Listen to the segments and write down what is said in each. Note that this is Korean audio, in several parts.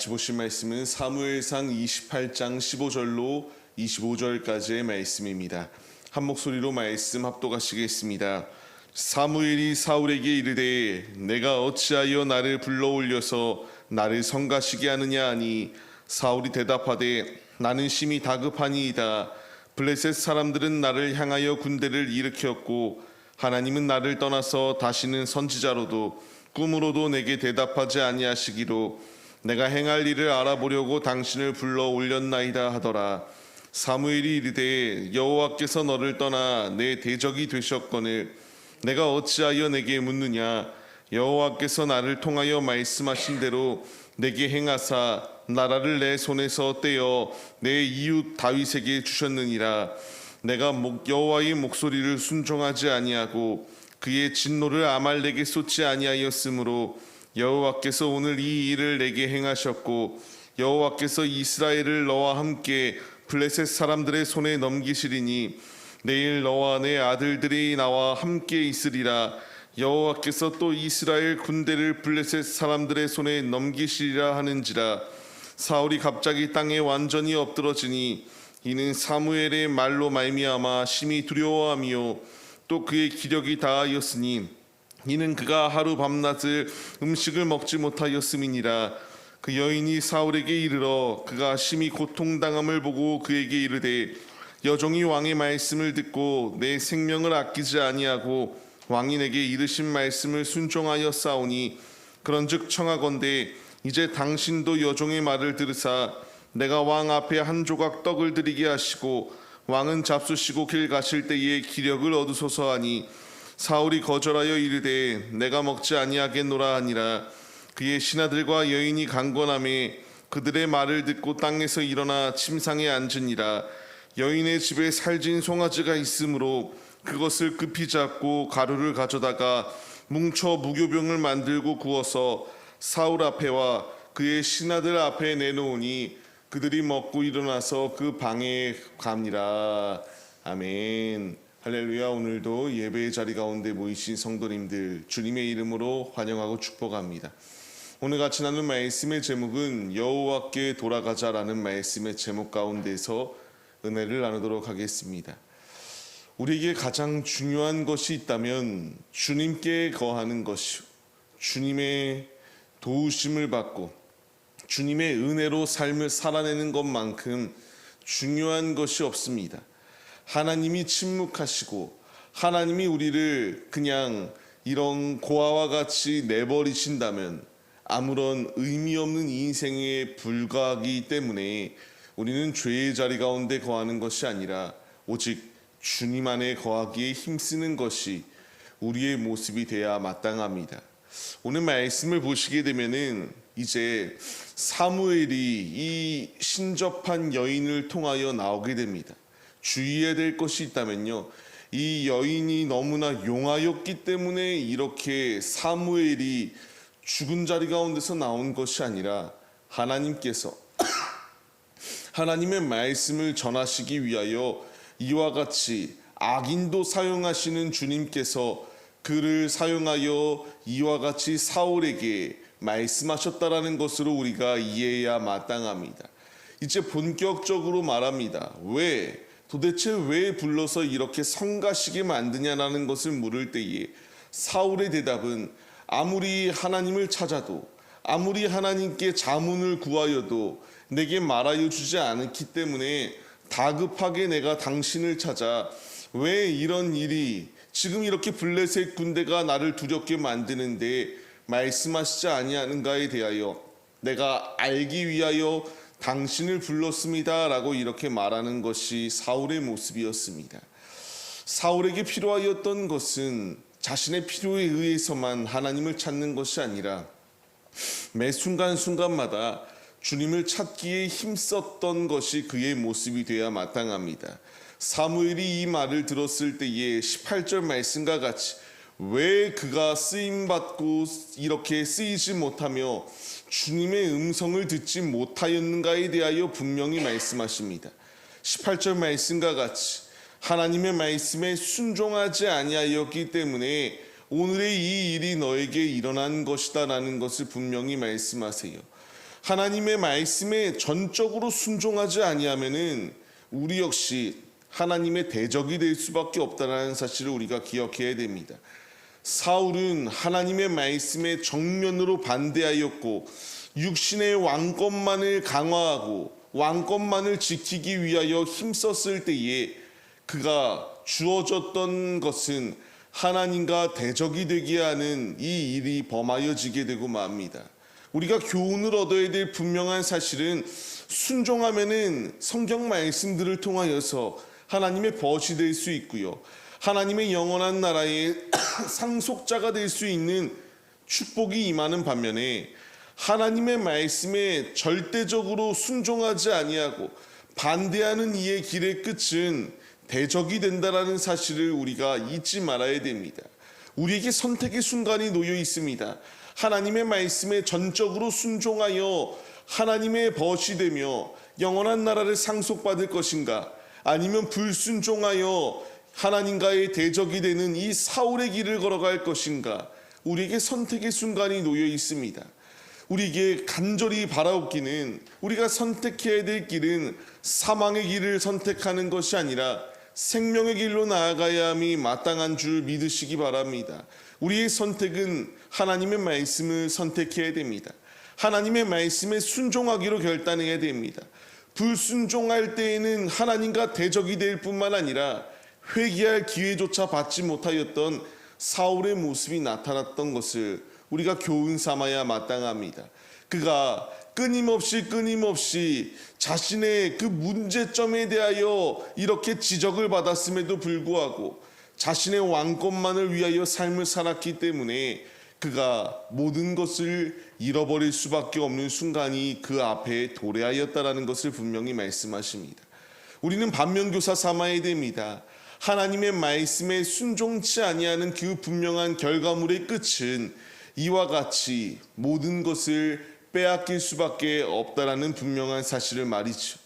보실 말씀은 사무엘상 28장 15절로 25절까지의 말씀입니다. 한 목소리로 말씀 합독하시겠습니다. 사무엘이 사울에게 이르되 내가 어찌하여 나를 불러올려서 나를 성가시게 하느냐 하니 사울이 대답하되 나는 심히 다급하니이다. 블레셋 사람들은 나를 향하여 군대를 일으켰고 하나님은 나를 떠나서 다시는 선지자로도 꿈으로도 내게 대답하지 아니하시기로 내가 행할 일을 알아보려고 당신을 불러 올렸나이다 하더라. 사무엘이 이르되 여호와께서 너를 떠나 내 대적이 되셨거늘 내가 어찌하여 내게 묻느냐. 여호와께서 나를 통하여 말씀하신 대로 내게 행하사 나라를 내 손에서 떼어 내 이웃 다윗에게 주셨느니라. 내가 여호와의 목소리를 순종하지 아니하고 그의 진노를 아말렉에 쏟지 아니하였으므로 여호와께서 오늘 이 일을 내게 행하셨고 여호와께서 이스라엘을 너와 함께 블레셋 사람들의 손에 넘기시리니 내일 너와 내 아들들이 나와 함께 있으리라. 여호와께서 또 이스라엘 군대를 블레셋 사람들의 손에 넘기시리라 하는지라. 사울이 갑자기 땅에 완전히 엎드러지니 이는 사무엘의 말로 말미암아 심히 두려워하며 또 그의 기력이 다하였으니 이는 그가 하루 밤낮을 음식을 먹지 못하였음이니라. 그 여인이 사울에게 이르러 그가 심히 고통당함을 보고 그에게 이르되 여종이 왕의 말씀을 듣고 내 생명을 아끼지 아니하고 왕이 내게 이르신 말씀을 순종하여 싸우니 그런즉 청하건대 이제 당신도 여종의 말을 들으사 내가 왕 앞에 한 조각 떡을 드리게 하시고 왕은 잡수시고 길 가실 때에 기력을 얻으소서 하니 사울이 거절하여 이르되 내가 먹지 아니하겠노라 하니라. 그의 신하들과 여인이 강권하매 그들의 말을 듣고 땅에서 일어나 침상에 앉으니라. 여인의 집에 살진 송아지가 있으므로 그것을 급히 잡고 가루를 가져다가 뭉쳐 무교병을 만들고 구워서 사울 앞에와 그의 신하들 앞에 내놓으니 그들이 먹고 일어나서 그 방에 갑니다. 아멘. 할렐루야. 오늘도 예배의 자리 가운데 모이신 성도님들 주님의 이름으로 환영하고 축복합니다. 오늘 같이 나눈 말씀의 제목은 여호와께 돌아가자라는 말씀의 제목 가운데서 은혜를 나누도록 하겠습니다. 우리에게 가장 중요한 것이 있다면 주님께 거하는 것이요, 주님의 도우심을 받고 주님의 은혜로 삶을 살아내는 것만큼 중요한 것이 없습니다. 하나님이 침묵하시고 하나님이 우리를 그냥 이런 고아와 같이 내버리신다면 아무런 의미 없는 인생에 불과하기 때문에 우리는 죄의 자리 가운데 거하는 것이 아니라 오직 주님 안에 거하기에 힘쓰는 것이 우리의 모습이 되어야 마땅합니다. 오늘 말씀을 보시게 되면은 이제 사무엘이 이 신접한 여인을 통하여 나오게 됩니다. 주의해야 될 것이 있다면요, 이 여인이 너무나 용하였기 때문에 이렇게 사무엘이 죽은 자리 가운데서 나온 것이 아니라 하나님께서 하나님의 말씀을 전하시기 위하여 이와 같이 악인도 사용하시는 주님께서 그를 사용하여 이와 같이 사울에게 말씀하셨다라는 것으로 우리가 이해해야 마땅합니다. 이제 본격적으로 말합니다. 도대체 왜 불러서 이렇게 성가시게 만드냐라는 것을 물을 때에 사울의 대답은 아무리 하나님을 찾아도 아무리 하나님께 자문을 구하여도 내게 말하여 주지 않았기 때문에 다급하게 내가 당신을 찾아 왜 이런 일이 지금 이렇게 블레셋 군대가 나를 두렵게 만드는데 말씀하시지 아니하는가에 대하여 내가 알기 위하여 당신을 불렀습니다 라고 이렇게 말하는 것이 사울의 모습이었습니다. 사울에게 필요하였던 것은 자신의 필요에 의해서만 하나님을 찾는 것이 아니라 매 순간순간마다 주님을 찾기에 힘썼던 것이 그의 모습이 되어야 마땅합니다. 사무엘이 이 말을 들었을 때에 18절 말씀과 같이 왜 그가 쓰임받고 이렇게 쓰이지 못하며 주님의 음성을 듣지 못하였는가에 대하여 분명히 말씀하십니다. 18절 말씀과 같이 하나님의 말씀에 순종하지 아니하였기 때문에 오늘의 이 일이 너에게 일어난 것이다 라는 것을 분명히 말씀하세요. 하나님의 말씀에 전적으로 순종하지 아니하면은 우리 역시 하나님의 대적이 될 수밖에 없다는 사실을 우리가 기억해야 됩니다. 사울은 하나님의 말씀에 정면으로 반대하였고 육신의 왕권만을 강화하고 왕권만을 지키기 위하여 힘썼을 때에 그가 주어졌던 것은 하나님과 대적이 되게 하는 이 일이 범하여지게 되고 맙니다. 우리가 교훈을 얻어야 될 분명한 사실은 순종하면은 성경 말씀들을 통하여서 하나님의 벗이 될 수 있고요. 하나님의 영원한 나라의 상속자가 될 수 있는 축복이 임하는 반면에 하나님의 말씀에 절대적으로 순종하지 아니하고 반대하는 이의 길의 끝은 대적이 된다라는 사실을 우리가 잊지 말아야 됩니다. 우리에게 선택의 순간이 놓여 있습니다. 하나님의 말씀에 전적으로 순종하여 하나님의 벗이 되며 영원한 나라를 상속받을 것인가, 아니면 불순종하여 하나님과의 대적이 되는 이 사울의 길을 걸어갈 것인가, 우리에게 선택의 순간이 놓여 있습니다. 우리에게 간절히 바라옵기는 우리가 선택해야 될 길은 사망의 길을 선택하는 것이 아니라 생명의 길로 나아가야 함이 마땅한 줄 믿으시기 바랍니다. 우리의 선택은 하나님의 말씀을 선택해야 됩니다. 하나님의 말씀에 순종하기로 결단해야 됩니다. 불순종할 때에는 하나님과 대적이 될 뿐만 아니라 회개할 기회조차 받지 못하였던 사울의 모습이 나타났던 것을 우리가 교훈 삼아야 마땅합니다. 그가 끊임없이 자신의 그 문제점에 대하여 이렇게 지적을 받았음에도 불구하고 자신의 왕권만을 위하여 삶을 살았기 때문에 그가 모든 것을 잃어버릴 수밖에 없는 순간이 그 앞에 도래하였다라는 것을 분명히 말씀하십니다. 우리는 반면교사 삼아야 됩니다. 하나님의 말씀에 순종치 아니하는 그 분명한 결과물의 끝은 이와 같이 모든 것을 빼앗길 수밖에 없다라는 분명한 사실을 말이죠.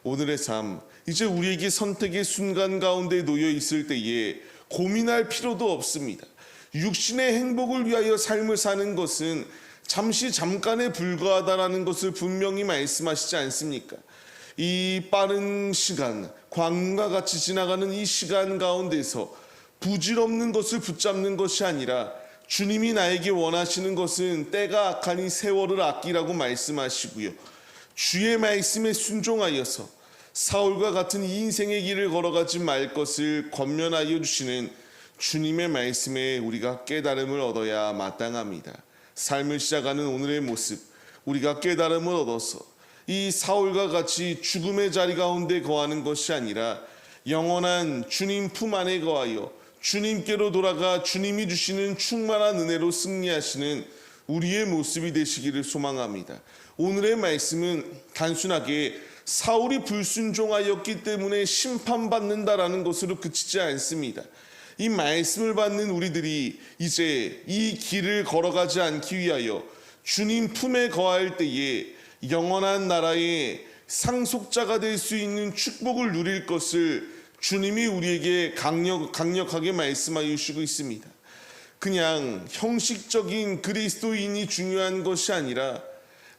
오늘의 삶, 이제 우리에게 선택의 순간 가운데 놓여 있을 때에 고민할 필요도 없습니다. 육신의 행복을 위하여 삶을 사는 것은 잠깐에 불과하다라는 것을 분명히 말씀하시지 않습니까? 이 빠른 시간, 광과 같이 지나가는 이 시간 가운데서 부질없는 것을 붙잡는 것이 아니라 주님이 나에게 원하시는 것은 때가 악하니 세월을 아끼라고 말씀하시고요. 주의 말씀에 순종하여서 사울과 같은 이 인생의 길을 걸어가지 말 것을 권면하여 주시는 주님의 말씀에 우리가 깨달음을 얻어야 마땅합니다. 삶을 시작하는 오늘의 모습, 우리가 깨달음을 얻어서 이 사울과 같이 죽음의 자리 가운데 거하는 것이 아니라 영원한 주님 품 안에 거하여 주님께로 돌아가 주님이 주시는 충만한 은혜로 승리하시는 우리의 모습이 되시기를 소망합니다. 오늘의 말씀은 단순하게 사울이 불순종하였기 때문에 심판받는다라는 것으로 그치지 않습니다. 이 말씀을 받는 우리들이 이제 이 길을 걸어가지 않기 위하여 주님 품에 거할 때에 영원한 나라의 상속자가 될 수 있는 축복을 누릴 것을 주님이 우리에게 강력하게 말씀하여 주시고 있습니다. 그냥 형식적인 그리스도인이 중요한 것이 아니라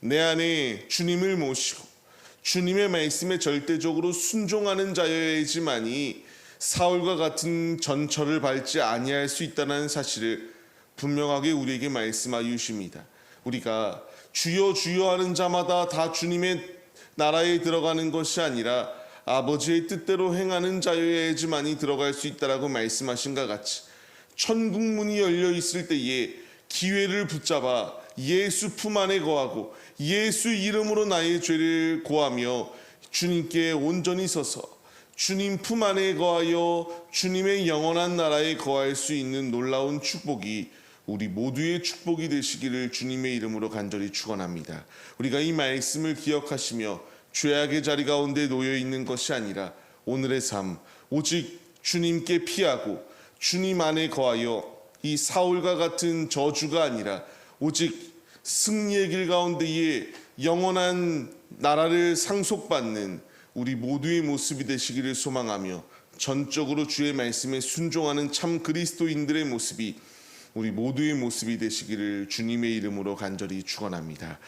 내 안에 주님을 모시고 주님의 말씀에 절대적으로 순종하는 자여야지만이 사울과 같은 전철을 밟지 아니할 수 있다는 사실을 분명하게 우리에게 말씀하여 주십니다. 우리가 주여 주여 하는 자마다 다 주님의 나라에 들어가는 것이 아니라 아버지의 뜻대로 행하는 자여야지만이 들어갈 수 있다라고 말씀하신 것 같이 천국 문이 열려 있을 때에 기회를 붙잡아 예수 품 안에 거하고 예수 이름으로 나의 죄를 고하며 주님께 온전히 서서 주님 품 안에 거하여 주님의 영원한 나라에 거할 수 있는 놀라운 축복이 우리 모두의 축복이 되시기를 주님의 이름으로 간절히 축원합니다. 우리가 이 말씀을 기억하시며 죄악의 자리 가운데 놓여 있는 것이 아니라 오늘의 삶 오직 주님께 피하고 주님 안에 거하여 이 사울과 같은 저주가 아니라 오직 승리의 길 가운데에 영원한 나라를 상속받는 우리 모두의 모습이 되시기를 소망하며 전적으로 주의 말씀에 순종하는 참 그리스도인들의 모습이 우리 모두의 모습이 되시기를 주님의 이름으로 간절히 축원합니다.